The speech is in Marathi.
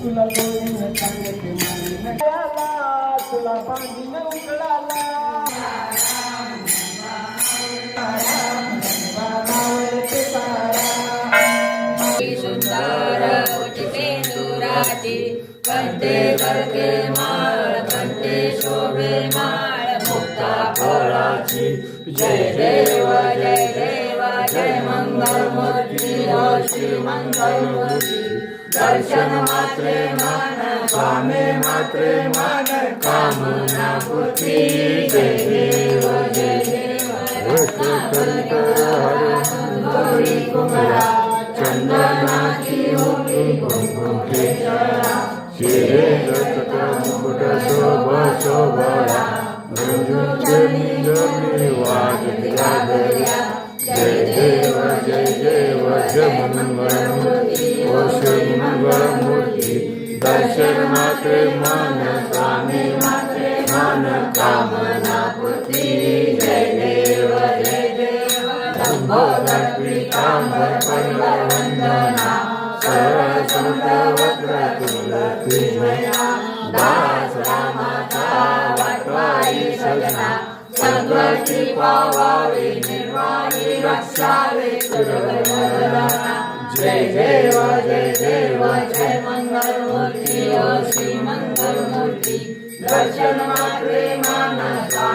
तुला कोणी सांगते तुला पाणी न उकळाला सुंदर उठते सुराची कंठे करके माळ कंठे शोभे माळ मुक्ता फळाची जय देव जय देव जय मंगल मूर्ती श्री मंगल मूर्ती दर्शन मात्रे मान कामे मात्रे मान कामना पूर्ती जय देव जय देव कुमारा चंदनाची होती कुंकुमे शिरे मुकुट शोभा शोभा गुरुचरणी जमी वाजल्या दर्या जय देव जय देव जय मंगल मूर्ती ओ श्री मंगल मूर्ती दर्शन मात्रे मन स्वामी मात्रे मन कामना पूर्ती जय देव जय देव लंबोदर पीतांबर परिवार वंदना सरसंत वक्र तुलसीमया दास रामाचा वाटवाई सजना सद्वती पावावी निर्वाणी रक्षावे सुरवरना जय देव जय देव जय मंगल मूर्ती ओ श्री मंगल मूर्ती दर्शन मात्रे मानसा